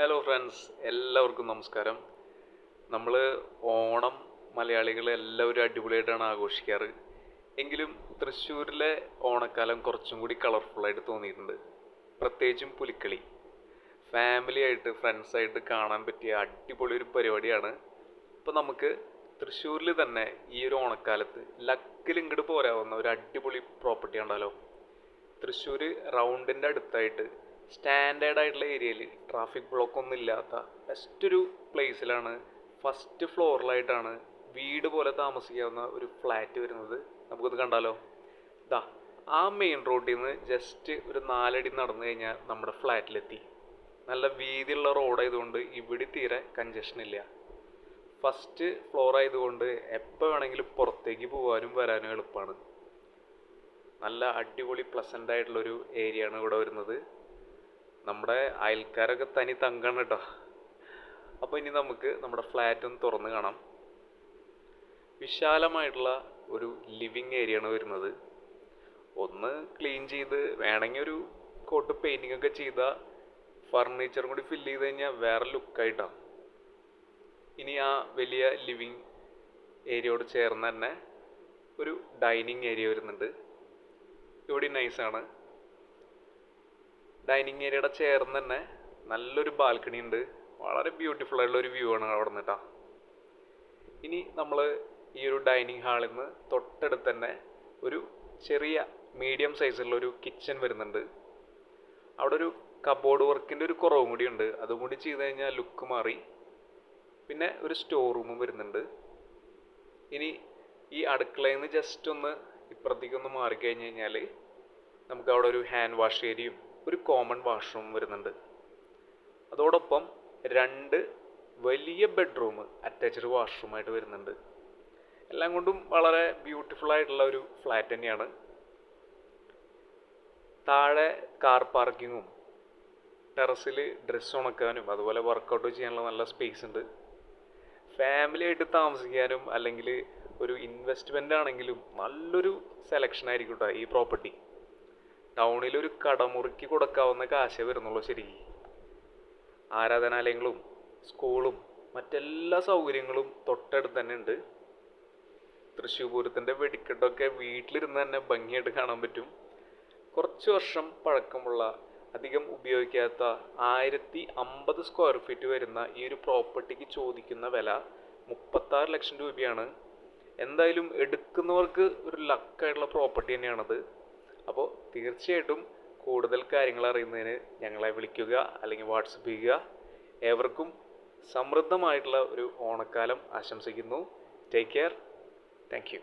Hello friends, എല്ലാവർക്കും നമസ്കാരം. നമ്മൾ ഓണം മലയാളികൾ എല്ലാവരും അടിപൊളിയായിട്ടാണ് ആഘോഷിക്കാറ്. എങ്കിലും തൃശ്ശൂരിലെ ഓണക്കാലം കുറച്ചും കൂടി കളർഫുള്ളായിട്ട് തോന്നിയിട്ടുണ്ട്. പ്രത്യേകിച്ചും പുലിക്കളി ഫാമിലി ആയിട്ട് ഫ്രണ്ട്സായിട്ട് കാണാൻ പറ്റിയ അടിപൊളി ഒരു പരിപാടിയാണ്. അപ്പോൾ നമുക്ക് തൃശ്ശൂരിൽ തന്നെ ഈ ഒരു ഓണക്കാലത്ത് ലക്കിൽ ഇങ്ങോട്ട് പോരാവുന്ന ഒരു അടിപൊളി പ്രോപ്പർട്ടി ഉണ്ടല്ലോ. തൃശ്ശൂർ റൗണ്ടിൻ്റെ അടുത്തായിട്ട് സ്റ്റാൻഡേർഡ് ആയിട്ടുള്ള ഏരിയയിൽ ട്രാഫിക് ബ്ലോക്ക് ഒന്നും ഇല്ലാത്ത ബെസ്റ്റ് ഒരു പ്ലേസിലാണ്, ഫസ്റ്റ് ഫ്ലോറിലായിട്ടാണ് വീട് പോലെ താമസിക്കാവുന്ന ഒരു ഫ്ലാറ്റ് വരുന്നത്. നമുക്കത് കണ്ടാലോ. ഇതാ ആ മെയിൻ റോഡിൽ നിന്ന് ജസ്റ്റ് ഒരു 4 അടി നടന്നു കഴിഞ്ഞാൽ നമ്മുടെ ഫ്ലാറ്റിലെത്തി. നല്ല വീതിയുള്ള റോഡായതുകൊണ്ട് ഇവിടെ തീരെ കൺജഷൻ ഇല്ല. ഫസ്റ്റ് ഫ്ലോർ ആയതുകൊണ്ട് എപ്പോൾ വേണമെങ്കിലും പുറത്തേക്ക് പോകാനും വരാനും എളുപ്പമാണ്. നല്ല അടിപൊളി പ്ലസൻ്റ് ആയിട്ടുള്ളൊരു ഏരിയ ആണ് ഇവിടെ വരുന്നത്. നമ്മുടെ അയൽക്കാരൊക്കെ തനി തങ്കാണ് കേട്ടോ. അപ്പോൾ ഇനി നമുക്ക് നമ്മുടെ ഫ്ലാറ്റ് ഒന്ന് തുറന്ന് കാണാം. വിശാലമായിട്ടുള്ള ഒരു ലിവിങ് ഏരിയ ആണ് വരുന്നത്. ഒന്ന് ക്ലീൻ ചെയ്ത് വേണമെങ്കിൽ ഒരു കോട്ട് പെയിൻറ്റിംഗ് ഒക്കെ ചെയ്താൽ ഫർണിച്ചറും കൂടി ഫില്ല് ചെയ്ത് കഴിഞ്ഞാൽ വേറെ ലുക്കായിട്ടാണ്. ഇനി ആ വലിയ ലിവിങ് ഏരിയയോട് ചേർന്ന് തന്നെ ഒരു ഡൈനിങ് ഏരിയ വരുന്നുണ്ട്. ഇവിടെ നൈസാണ്. ഡൈനിങ് ഏരിയയുടെ ചേർന്ന് തന്നെ നല്ലൊരു ബാൽക്കണി ഉണ്ട്. വളരെ ബ്യൂട്ടിഫുൾ ആയിട്ടുള്ള ഒരു വ്യൂ ആണ് അവിടെ നിന്നിട്ടാ. ഇനി നമ്മൾ ഈ ഒരു ഡൈനിങ് ഹാളിൽ നിന്ന് തൊട്ടടുത്ത് തന്നെ ഒരു ചെറിയ മീഡിയം സൈസുള്ള ഒരു കിച്ചൺ വരുന്നുണ്ട്. അവിടെ ഒരു കബോർഡ് വർക്കിൻ്റെ ഒരു കുറവും കൂടി ഉണ്ട്. അതും കൂടി ചെയ്ത് കഴിഞ്ഞാൽ ലുക്ക് മാറി. പിന്നെ ഒരു സ്റ്റോർ റൂമും വരുന്നുണ്ട്. ഇനി ഈ അടുക്കളയിൽ നിന്ന് ജസ്റ്റ് ഒന്ന് ഇപ്പുറത്തേക്കൊന്ന് മാറിക്കഴിഞ്ഞ് കഴിഞ്ഞാൽ നമുക്ക് അവിടെ ഒരു ഹാൻഡ് വാഷ് ഏരിയയും ഒരു കോമൺ വാഷ്റൂം വരുന്നുണ്ട്. അതോടൊപ്പം 2 വലിയ ബെഡ്റൂം അറ്റാച്ച്ഡ് വാഷ്റൂമായിട്ട് വരുന്നുണ്ട്. എല്ലാം കൊണ്ടും വളരെ ബ്യൂട്ടിഫുൾ ആയിട്ടുള്ള ഒരു ഫ്ലാറ്റ് തന്നെയാണ്. താഴെ കാർ പാർക്കിങ്ങും ടെറസിൽ ഡ്രസ്സ് ഉണക്കാനും അതുപോലെ വർക്കൗട്ട് ചെയ്യാനുള്ള നല്ല സ്പേസ് ഉണ്ട്. ഫാമിലി ആയിട്ട് താമസിക്കാനും അല്ലെങ്കിൽ ഒരു ഇൻവെസ്റ്റ്മെൻ്റ് ആണെങ്കിലും നല്ലൊരു സെലക്ഷൻ ആയിരിക്കും കേട്ടോ ഈ പ്രോപ്പർട്ടി. ടൗണിലൊരു കടമുറിക്ക് കൊടുക്കാവുന്ന കാശേ വരുന്നുള്ളൂ ശരിക്കും. ആരാധനാലയങ്ങളും സ്കൂളും മറ്റെല്ലാ സൗകര്യങ്ങളും തൊട്ടടുത്ത് തന്നെ ഉണ്ട്. തൃശ്ശൂർ പൂരത്തിൻ്റെ വെടിക്കെട്ടൊക്കെ വീട്ടിലിരുന്ന് തന്നെ ഭംഗിയായിട്ട് കാണാൻ പറ്റും. കുറച്ച് വർഷം പഴക്കമുള്ള അധികം ഉപയോഗിക്കാത്ത 1050 സ്ക്വയർ ഫീറ്റ് വരുന്ന ഈ ഒരു പ്രോപ്പർട്ടിക്ക് ചോദിക്കുന്ന വില 36 ലക്ഷം രൂപയാണ്. എന്തായാലും എടുക്കുന്നവർക്ക് ഒരു ലക്കായിട്ടുള്ള പ്രോപ്പർട്ടി തന്നെയാണത്. അപ്പോൾ തീർച്ചയായിട്ടും കൂടുതൽ കാര്യങ്ങൾ അറിയുന്നതിന് ഞങ്ങളെ വിളിക്കുക അല്ലെങ്കിൽ വാട്സപ്പ് ചെയ്യുക. ഏവർക്കും സമൃദ്ധമായിട്ടുള്ള ഒരു ഓണക്കാലം ആശംസിക്കുന്നു. Take care. Thank you.